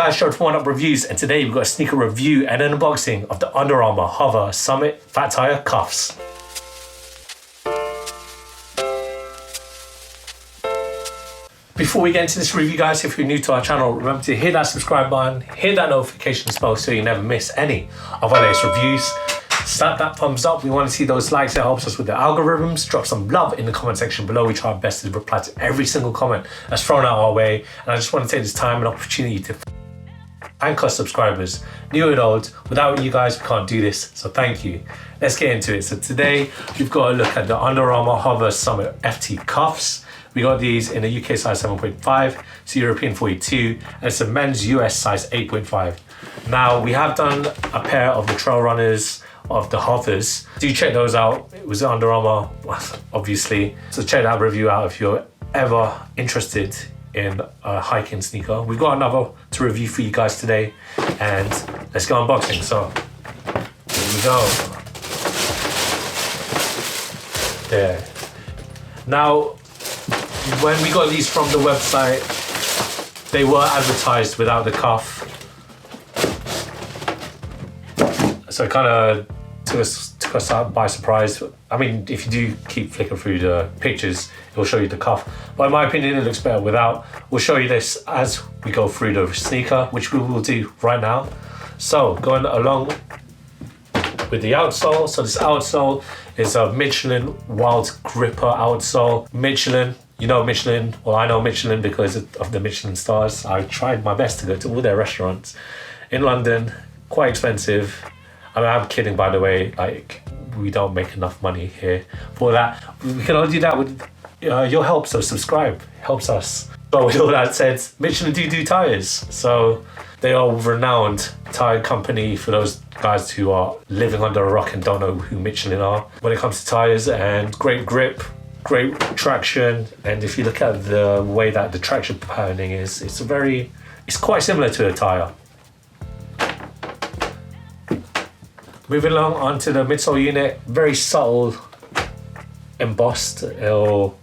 guys, Gerald from Oneupreviewz, and today we've got a sneaker review and an unboxing of the Under Armour HOVR Summit Fat Tire Cuffs. Before we get into this review, guys, if you're new to our channel, remember to hit that subscribe button, hit that notifications bell so you never miss any of our latest reviews. Slap that thumbs up. We want to see those likes. It helps us with the algorithms. Drop some love in the comment section below. We try our best to reply to every single comment that's thrown out our way. And I just want to take this time and opportunity to thank our subscribers, new and old. Without you guys, we can't do this. So thank you. Let's get into it. So today we've got a look at the Under Armour HOVR Summit FT cuffs. We got these in a UK size 7.5, it's European 42, and it's a men's US size 8.5. Now, we have done a pair of the trail runners of the HOVRs. Do check those out. It was Under Armour, obviously. So check that review out if you're ever interested in a hiking sneaker. We've got another to review for you guys today, and let's go unboxing. So, here we go. There. Now, when we got these from the website, they were advertised without the cuff. So it kind of took us out by surprise. I mean, if you do keep flicking through the pictures, it will show you the cuff. But in my opinion, it looks better without. We'll show you this as we go through the sneaker, which we will do right now. So going along with the outsole. So this outsole is a Michelin Wild Gripper outsole. Michelin. You know Michelin, well I know Michelin because of the Michelin stars. I tried my best to go to all their restaurants in London, quite expensive. I mean, I'm kidding, by the way, like we don't make enough money here for that. We can only do that with your help, so subscribe, helps us. But with all that said, Michelin do tires. So they are a renowned tire company for those guys who are living under a rock and don't know who Michelin are when it comes to tires, and great grip, great traction, and if you look at the way that the traction patterning is, it's quite similar to a tire. Moving along onto the midsole unit, very subtle embossed, or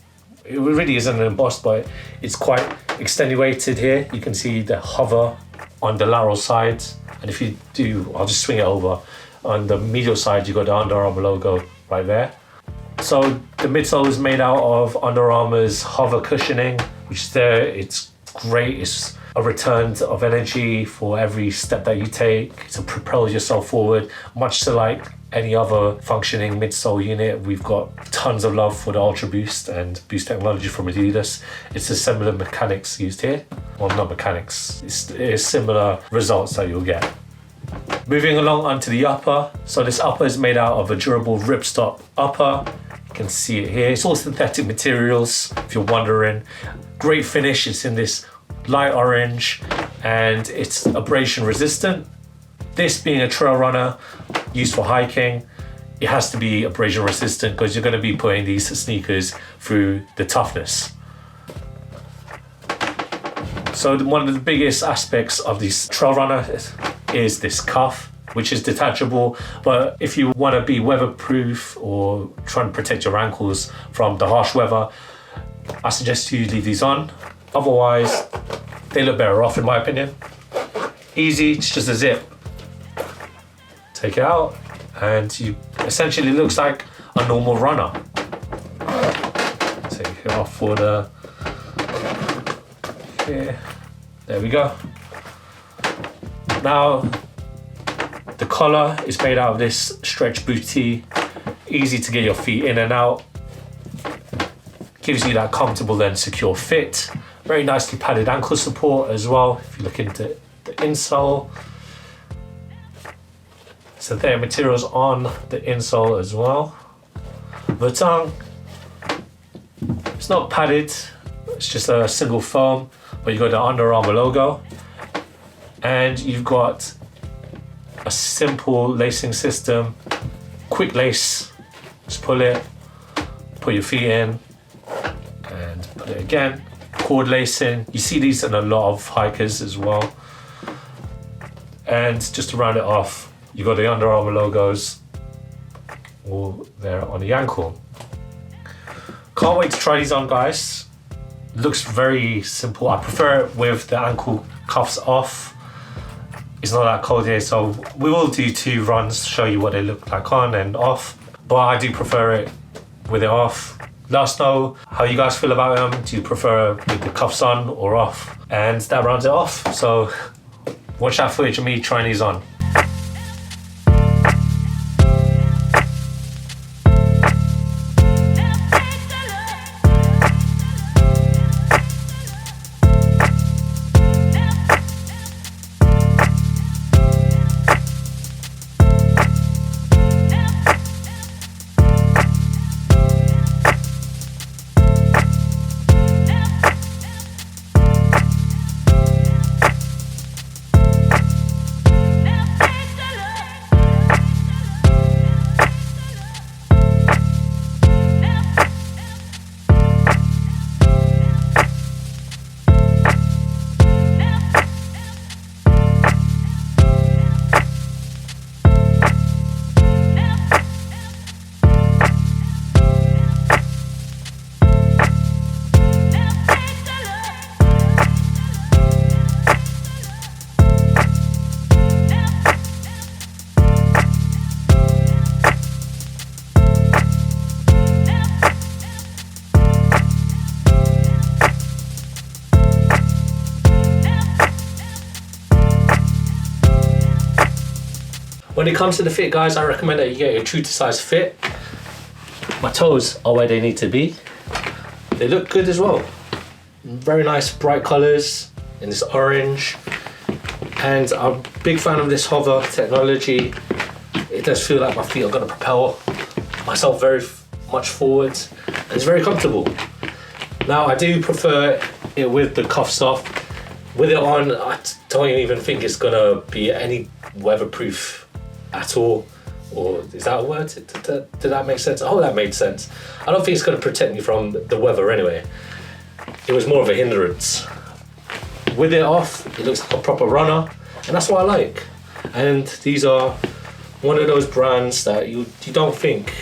it really isn't embossed, but it's quite extenuated here. You can see the HOVR on the lateral side, and if you do, I'll just swing it over. On the medial side, you got the Under Armour logo right there. So the midsole is made out of Under Armour's HOVR cushioning, which is there. It's great. It's a return of energy for every step that you take to propel yourself forward, much to like any other functioning midsole unit. We've got tons of love for the Ultraboost and Boost technology from Adidas. It's a similar mechanics used here. Well, not mechanics. It's similar results that you'll get. Moving along onto the upper. So this upper is made out of a durable ripstop upper. You can see it here. It's all synthetic materials, if you're wondering. Great finish. It's in this light orange and it's abrasion resistant. This being a trail runner used for hiking, it has to be abrasion resistant because you're going to be putting these sneakers through the toughness. So one of the biggest aspects of this trail runner is this cuff, which is detachable. But if you want to be weatherproof or try and protect your ankles from the harsh weather, I suggest you leave these on. Otherwise, they look better off in my opinion. Easy, it's just a zip. Take it out and you essentially looks like a normal runner. Take it off for the, yeah, there we go. Now, the collar is made out of this stretch booty, easy to get your feet in and out. Gives you that comfortable and secure fit. Very nicely padded ankle support as well. If you look into the insole, synthetic materials on the insole as well. The tongue, it's not padded, it's just a single foam, but you've got the Under Armour logo. And you've got a simple lacing system, quick lace, just pull it, put your feet in, and put it again. Cord lacing, you see these in a lot of hikers as well. And just to round it off, you got the Under Armour logos all there on the ankle. Can't wait to try these on, guys. Looks very simple. I prefer it with the ankle cuffs off. it's not that cold here, so we will do 2 runs to show you what they look like on and off, but I do prefer it with it off. Let us know how you guys feel about them. Do you prefer with the cuffs on or off? And that rounds it off. So watch that footage of me trying these on. When it comes to the fit, guys, I recommend that you get a true to size fit. My toes are where they need to be. They look good as well. Very nice bright colors in this orange. And I'm a big fan of this HOVR technology. It does feel like my feet are gonna propel myself very much forwards, and it's very comfortable. Now, I do prefer it with the cuffs off. With it on, I don't even think it's gonna be any weatherproof at all. Or is that a word? Did that make sense? Oh, that made sense. I don't think it's gonna protect me from the weather anyway. It was more of a hindrance. With it off, it looks like a proper runner, and that's what I like. And these are one of those brands that you don't think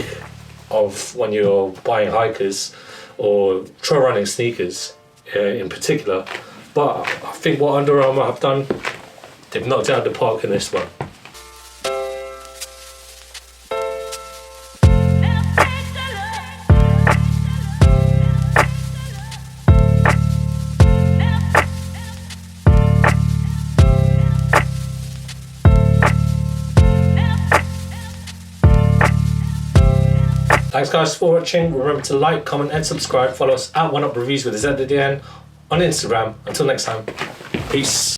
of when you're buying hikers or trail running sneakers in particular. But I think what Under Armour have done, they've knocked it out of the park in this one. Thanks guys for watching. Remember to like, comment and subscribe. Follow us at Oneupreviewz with a Z at the end on Instagram. Until next time, peace.